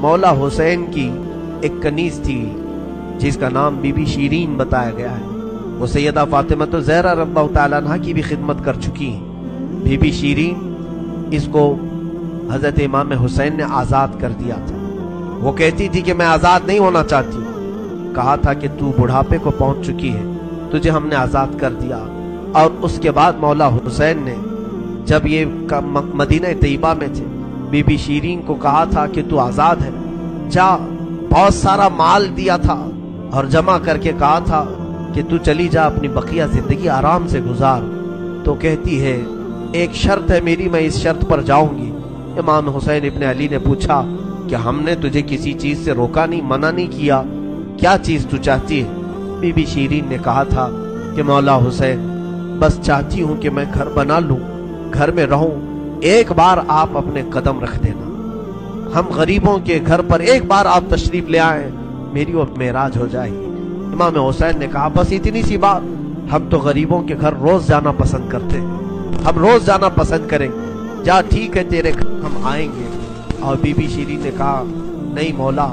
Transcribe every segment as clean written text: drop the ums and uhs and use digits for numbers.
مولا حسین کی ایک کنیز تھی جس کا نام بی بی شیرین بتایا گیا ہے. وہ سیدہ فاطمہ الزہرا رضی اللہ تعالیٰ عنہ کی بھی خدمت کر چکی ہیں. بی بی شیرین اس کو حضرت امام حسین نے آزاد کر دیا تھا. وہ کہتی تھی کہ میں آزاد نہیں ہونا چاہتی. کہا تھا کہ تو بڑھاپے کو پہنچ چکی ہے, تجھے ہم نے آزاد کر دیا. اور اس کے بعد مولا حسین نے جب یہ مدینہ طیبہ میں تھے, بی بی شیرین کو کہا تھا کہ تو آزاد ہے, جا. بہت سارا مال دیا تھا اور جمع کر کے کہا تھا کہ تو چلی جا, اپنی بقیہ زندگی آرام سے گزار. تو کہتی ہے ایک شرط ہے میری, میں اس شرط پر جاؤں گی. امام حسین ابن علی نے پوچھا کہ ہم نے تجھے کسی چیز سے روکا نہیں, منع نہیں کیا, کیا چیز تو چاہتی ہے؟ بی بی شیرین نے کہا تھا کہ مولا حسین بس چاہتی ہوں کہ میں گھر بنا لوں, گھر میں رہوں, ایک بار آپ اپنے قدم رکھ دینا, ہم غریبوں کے گھر پر ایک بار آپ تشریف لے آئیں, میری وہ معراج ہو جائے گی. امام حسین نے کہا بس اتنی سی بات, ہم تو غریبوں کے گھر روز جانا پسند کرتے ہیں, ہم روز جانا پسند کریں, جا ٹھیک ہے تیرے گھر ہم آئیں گے. اور بی بی شیرین نے کہا نہیں مولا,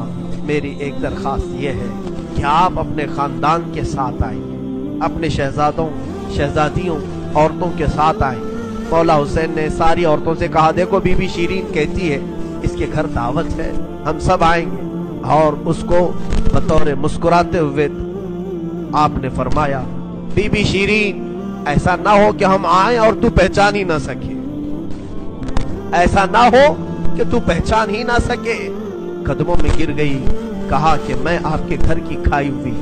میری ایک درخواست یہ ہے کہ آپ اپنے خاندان کے ساتھ آئیں, اپنے شہزادوں شہزادیوں عورتوں کے ساتھ آئیں. مولا حسین نے ساری عورتوں سے کہا دیکھو بی بی شیرین کہتی ہے اس کے گھر دعوت ہے, ہم سب آئیں گے. اور اس کو بطور مسکراتے ہوئے آپ نے فرمایا بی بی شیرین ایسا نہ ہو کہ ہم آئیں اور تو پہچان ہی نہ سکے, ایسا نہ ہو کہ تو پہچان ہی نہ سکے. قدموں میں گر گئی, کہا کہ میں آپ کے گھر کی کھائی ہوئی,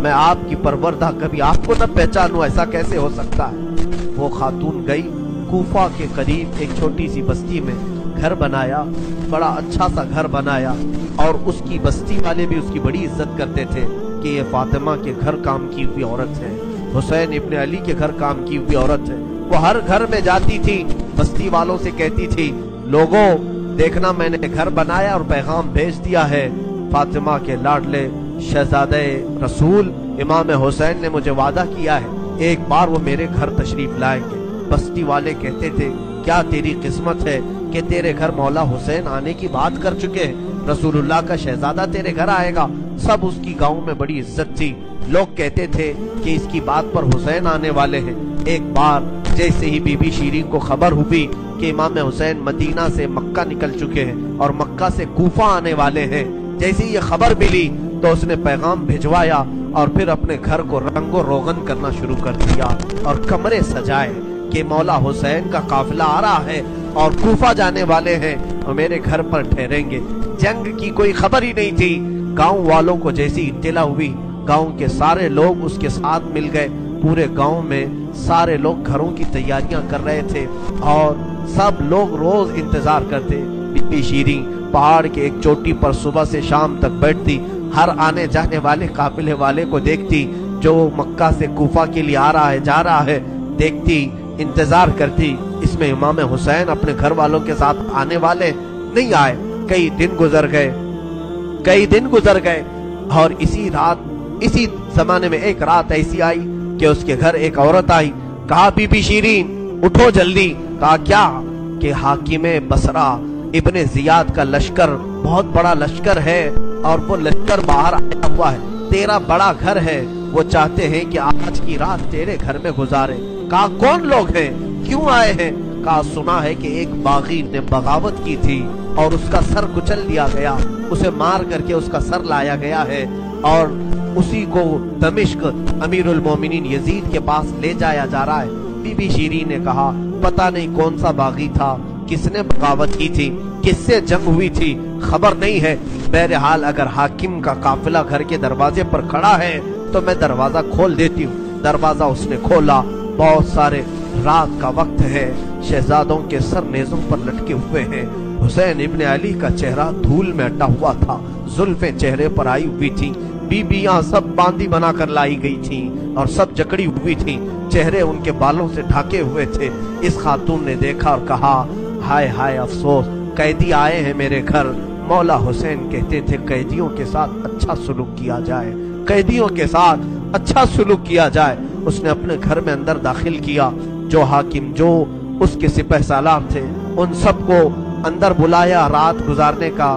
میں آپ کی پروردہ, کبھی آپ کو نہ پہچانوں, ایسا کیسے ہو سکتا ہے. وہ خاتون گئی, کوفہ کے قریب ایک چھوٹی سی بستی میں گھر بنایا, بڑا اچھا سا گھر بنایا. اور اس کی بستی والے بھی اس کی بڑی عزت کرتے تھے کہ یہ فاطمہ کے گھر کام کی ہوئی عورت ہے, حسین ابن علی کے گھر کام کی ہوئی عورت ہے. وہ ہر گھر میں جاتی تھی, بستی والوں سے کہتی تھی لوگوں دیکھنا میں نے گھر بنایا اور پیغام بھیج دیا ہے, فاطمہ کے لاڈلے شہزادے رسول امام حسین نے مجھے وعدہ کیا ہے ایک بار وہ میرے گھر تشریف لائیں گے. بستی والے کہتے تھے کیا تیری قسمت ہے کہ تیرے گھر مولا حسین آنے کی بات کر چکے ہیں, رسول اللہ کا شہزادہ تیرے گھر آئے گا. سب اس کی گاؤں میں بڑی عزت تھی, لوگ کہتے تھے کہ اس کی بات پر حسین آنے والے ہیں. ایک بار جیسے ہی بی بی شیرین کو خبر ہوئی کہ امام حسین مدینہ سے مکہ نکل چکے ہیں اور مکہ سے کوفہ آنے والے ہیں, جیسے ہی یہ خبر ملی تو اس نے پیغام بھجوایا اور پھر اپنے گھر کو رنگ و روغن کرنا شروع کر دیا اور کمرے سجائے کہ مولا حسین کا قافلہ آ رہا ہے اور کوفہ جانے والے ہیں اور میرے گھر پر ٹھہریں گے. جنگ کی کوئی خبر ہی نہیں تھی. گاؤں والوں کو جیسی اطلاع ہوئی, گاؤں کے سارے لوگ اس کے ساتھ مل گئے. پورے گاؤں میں سارے لوگ گھروں کی تیاریاں کر رہے تھے اور سب لوگ روز انتظار کرتے. بی بی شیرین پہاڑ کے ایک چوٹی پر صبح سے شام تک بیٹھتی, ہر آنے جانے والے قافلے والے کو دیکھتی جو مکہ سے کوفہ کے لیے آ رہا ہے جا رہا ہے, دیکھتی, انتظار کرتی. اس میں امام حسین اپنے گھر والوں کے ساتھ آنے والے نہیں آئے. کئی دن گزر گئے اور اسی زمانے میں ایک رات ایسی آئی کہ اس کے گھر ایک عورت آئی. کہا بی بی شیرین اٹھو جلدی. کہا کیا؟ کہ حاکم بصرہ ابن زیاد کا لشکر, بہت بڑا لشکر ہے اور وہ لشکر باہر آیا ہوا ہے, تیرا بڑا گھر ہے, وہ چاہتے ہیں کہ آج کی رات تیرے گھر میں گزارے. کہا کون لوگ ہیں, کیوں آئے ہیں؟ کہا سنا ہے کہ ایک باغی نے بغاوت کی تھی اور اس کا سر کچل دیا گیا, اسے مار کر کے اس کا سر لایا گیا ہے اور اسی کو دمشق امیر المومنین یزید کے پاس لے جایا جا رہا ہے. بی بی شیرین نے کہا پتہ نہیں کون سا باغی تھا, کس نے بغاوت کی تھی, کس سے جنگ ہوئی تھی, خبر نہیں ہے. بہرحال اگر حاکم کا قافلہ گھر کے دروازے پر کھڑا ہے تو میں دروازہ کھول دیتی ہوں. دروازہ اس نے کھولا, بہت سارے رات کا وقت ہے, شہزادوں کے سر نیزوں پر لٹکے ہوئے ہیں. حسین ابن علی کا چہرہ دھول میں اٹا ہوا تھا, زلفیں چہرے پر آئی ہوئی تھیں, بیبیاں سب باندھی بنا کر لائی گئی تھیں اور سب جکڑی ہوئی تھیں, چہرے ان کے بالوں سے ڈھاکے ہوئے تھے. اس خاتون نے دیکھا اور کہا ہائے ہائے افسوس, قیدی آئے ہیں میرے گھر. مولا حسین کہتے تھے قیدیوں کے ساتھ اچھا سلوک کیا جائے, قیدیوں کے ساتھ اچھا سلوک کیا جائے. اس نے اپنے گھر میں اندر داخل کیا, جو حاکم جو اس کے سپہ سالار تھے ان سب کو اندر بلایا, رات گزارنے کا